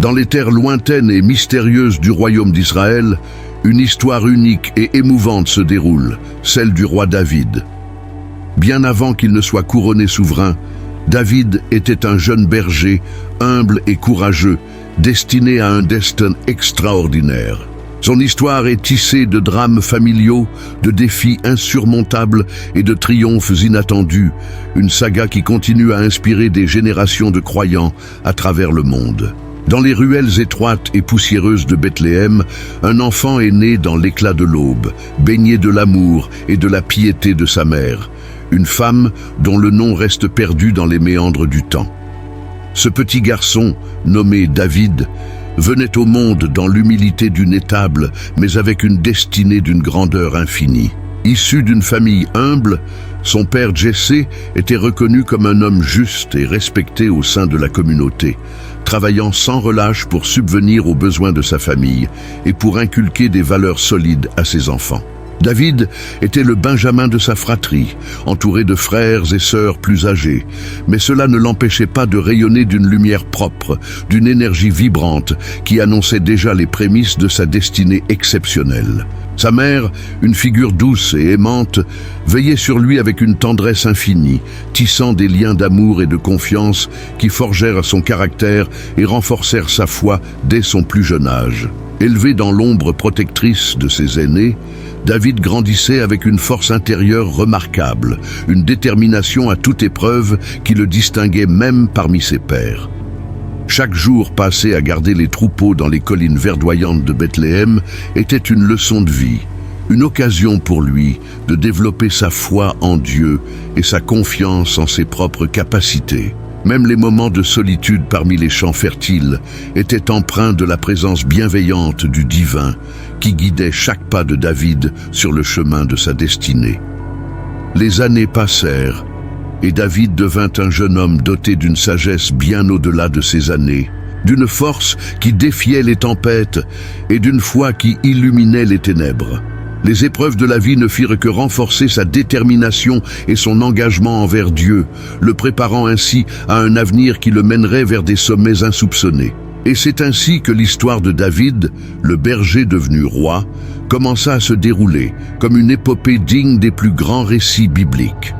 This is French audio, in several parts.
Dans les terres lointaines et mystérieuses du royaume d'Israël, une histoire unique et émouvante se déroule, celle du roi David. Bien avant qu'il ne soit couronné souverain, David était un jeune berger, humble et courageux, destiné à un destin extraordinaire. Son histoire est tissée de drames familiaux, de défis insurmontables et de triomphes inattendus, une saga qui continue à inspirer des générations de croyants à travers le monde. Dans les ruelles étroites et poussiéreuses de Bethléem, un enfant est né dans l'éclat de l'aube, baigné de l'amour et de la piété de sa mère, une femme dont le nom reste perdu dans les méandres du temps. Ce petit garçon, nommé David, venait au monde dans l'humilité d'une étable, mais avec une destinée d'une grandeur infinie. Issu d'une famille humble, son père Jessé était reconnu comme un homme juste et respecté au sein de la communauté, travaillant sans relâche pour subvenir aux besoins de sa famille et pour inculquer des valeurs solides à ses enfants. David était le benjamin de sa fratrie, entouré de frères et sœurs plus âgés, mais cela ne l'empêchait pas de rayonner d'une lumière propre, d'une énergie vibrante qui annonçait déjà les prémices de sa destinée exceptionnelle. Sa mère, une figure douce et aimante, veillait sur lui avec une tendresse infinie, tissant des liens d'amour et de confiance qui forgèrent son caractère et renforcèrent sa foi dès son plus jeune âge. Élevé dans l'ombre protectrice de ses aînés, David grandissait avec une force intérieure remarquable, une détermination à toute épreuve qui le distinguait même parmi ses pairs. Chaque jour passé à garder les troupeaux dans les collines verdoyantes de Bethléem était une leçon de vie, une occasion pour lui de développer sa foi en Dieu et sa confiance en ses propres capacités. Même les moments de solitude parmi les champs fertiles étaient empreints de la présence bienveillante du divin qui guidait chaque pas de David sur le chemin de sa destinée. Les années passèrent et David devint un jeune homme doté d'une sagesse bien au-delà de ses années, d'une force qui défiait les tempêtes et d'une foi qui illuminait les ténèbres. Les épreuves de la vie ne firent que renforcer sa détermination et son engagement envers Dieu, le préparant ainsi à un avenir qui le mènerait vers des sommets insoupçonnés. Et c'est ainsi que l'histoire de David, le berger devenu roi, commença à se dérouler comme une épopée digne des plus grands récits bibliques.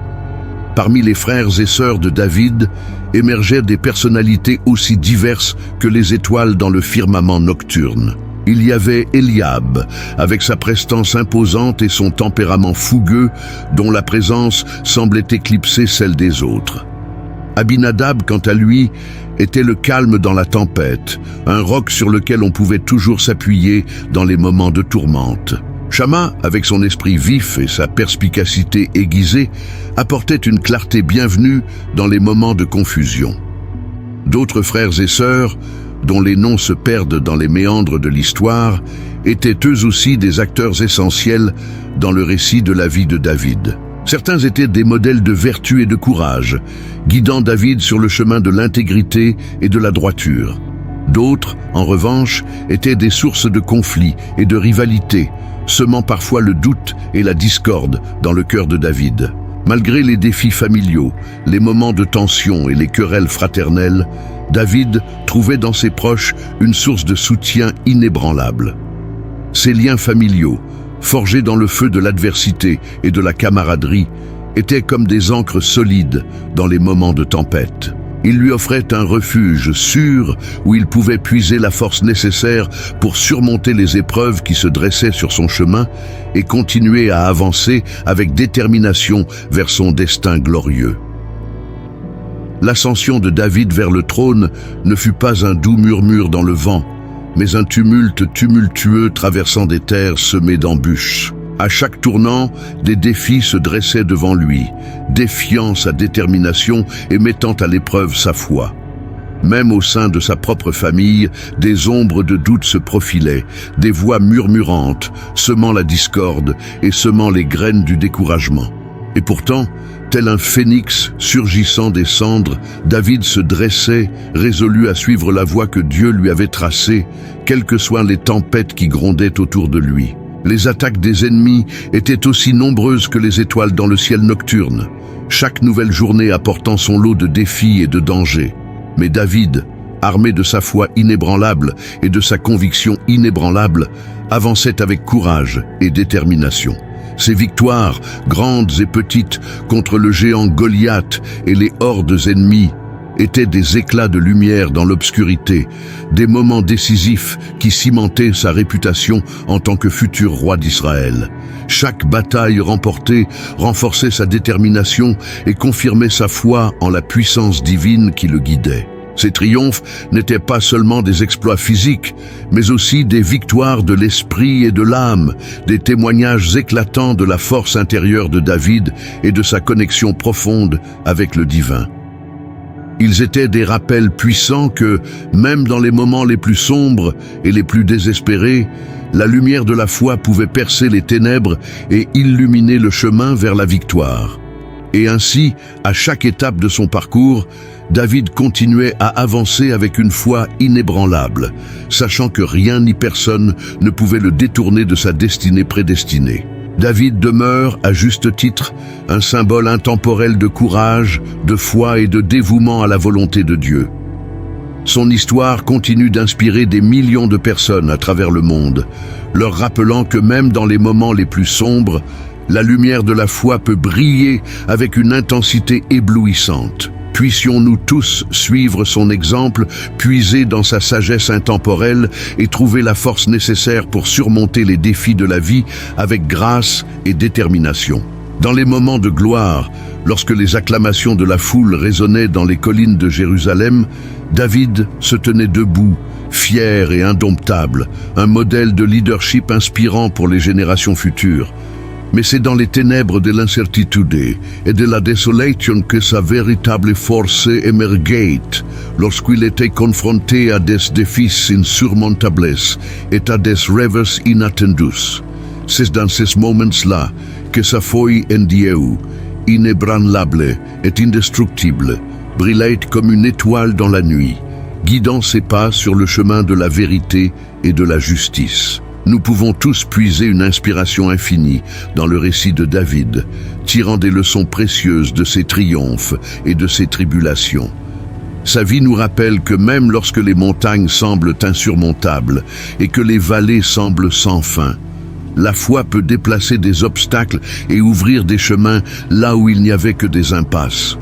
Parmi les frères et sœurs de David émergeaient des personnalités aussi diverses que les étoiles dans le firmament nocturne. Il y avait Eliab, avec sa prestance imposante et son tempérament fougueux, dont la présence semblait éclipser celle des autres. Abinadab, quant à lui, était le calme dans la tempête, un roc sur lequel on pouvait toujours s'appuyer dans les moments de tourmente. Shamma, avec son esprit vif et sa perspicacité aiguisée, apportait une clarté bienvenue dans les moments de confusion. D'autres frères et sœurs, dont les noms se perdent dans les méandres de l'histoire, étaient eux aussi des acteurs essentiels dans le récit de la vie de David. Certains étaient des modèles de vertu et de courage, guidant David sur le chemin de l'intégrité et de la droiture. D'autres, en revanche, étaient des sources de conflits et de rivalité, semant parfois le doute et la discorde dans le cœur de David. Malgré les défis familiaux, les moments de tension et les querelles fraternelles, David trouvait dans ses proches une source de soutien inébranlable. Ces liens familiaux, forgés dans le feu de l'adversité et de la camaraderie, étaient comme des ancres solides dans les moments de tempête. Ils lui offraient un refuge sûr où il pouvait puiser la force nécessaire pour surmonter les épreuves qui se dressaient sur son chemin et continuer à avancer avec détermination vers son destin glorieux. L'ascension de David vers le trône ne fut pas un doux murmure dans le vent, mais un tumulte tumultueux traversant des terres semées d'embûches. À chaque tournant, des défis se dressaient devant lui, défiant sa détermination et mettant à l'épreuve sa foi. Même au sein de sa propre famille, des ombres de doute se profilaient, des voix murmurantes, semant la discorde et semant les graines du découragement. Et pourtant, tel un phénix surgissant des cendres, David se dressait, résolu à suivre la voie que Dieu lui avait tracée, quelles que soient les tempêtes qui grondaient autour de lui. Les attaques des ennemis étaient aussi nombreuses que les étoiles dans le ciel nocturne, chaque nouvelle journée apportant son lot de défis et de dangers. Mais David, armé de sa foi inébranlable et de sa conviction inébranlable, avançait avec courage et détermination. Ses victoires, grandes et petites, contre le géant Goliath et les hordes ennemies, étaient des éclats de lumière dans l'obscurité, des moments décisifs qui cimentaient sa réputation en tant que futur roi d'Israël. Chaque bataille remportée renforçait sa détermination et confirmait sa foi en la puissance divine qui le guidait. Ces triomphes n'étaient pas seulement des exploits physiques, mais aussi des victoires de l'esprit et de l'âme, des témoignages éclatants de la force intérieure de David et de sa connexion profonde avec le divin. Ils étaient des rappels puissants que, même dans les moments les plus sombres et les plus désespérés, la lumière de la foi pouvait percer les ténèbres et illuminer le chemin vers la victoire. Et ainsi, à chaque étape de son parcours, David continuait à avancer avec une foi inébranlable, sachant que rien ni personne ne pouvait le détourner de sa destinée prédestinée. David demeure, à juste titre, un symbole intemporel de courage, de foi et de dévouement à la volonté de Dieu. Son histoire continue d'inspirer des millions de personnes à travers le monde, leur rappelant que même dans les moments les plus sombres, la lumière de la foi peut briller avec une intensité éblouissante. Puissions-nous tous suivre son exemple, puiser dans sa sagesse intemporelle et trouver la force nécessaire pour surmonter les défis de la vie avec grâce et détermination. Dans les moments de gloire, lorsque les acclamations de la foule résonnaient dans les collines de Jérusalem, David se tenait debout, fier et indomptable, un modèle de leadership inspirant pour les générations futures. Mais c'est dans les ténèbres de l'incertitude et de la désolation que sa véritable force émergeait, lorsqu'il était confronté à des défis insurmontables et à des rêves inattendus. C'est dans ces moments-là que sa foi en Dieu, inébranlable et indestructible, brillait comme une étoile dans la nuit, guidant ses pas sur le chemin de la vérité et de la justice. Nous pouvons tous puiser une inspiration infinie dans le récit de David, tirant des leçons précieuses de ses triomphes et de ses tribulations. Sa vie nous rappelle que même lorsque les montagnes semblent insurmontables et que les vallées semblent sans fin, la foi peut déplacer des obstacles et ouvrir des chemins là où il n'y avait que des impasses.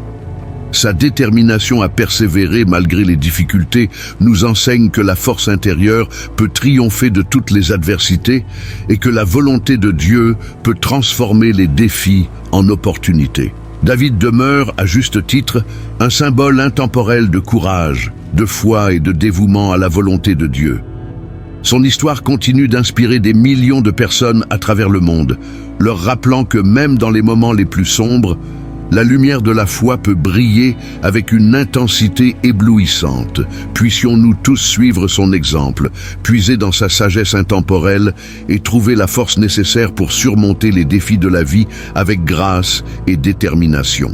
Sa détermination à persévérer malgré les difficultés nous enseigne que la force intérieure peut triompher de toutes les adversités et que la volonté de Dieu peut transformer les défis en opportunités. David demeure, à juste titre, un symbole intemporel de courage, de foi et de dévouement à la volonté de Dieu. Son histoire continue d'inspirer des millions de personnes à travers le monde, leur rappelant que même dans les moments les plus sombres, la lumière de la foi peut briller avec une intensité éblouissante. Puissions-nous tous suivre son exemple, puiser dans sa sagesse intemporelle et trouver la force nécessaire pour surmonter les défis de la vie avec grâce et détermination.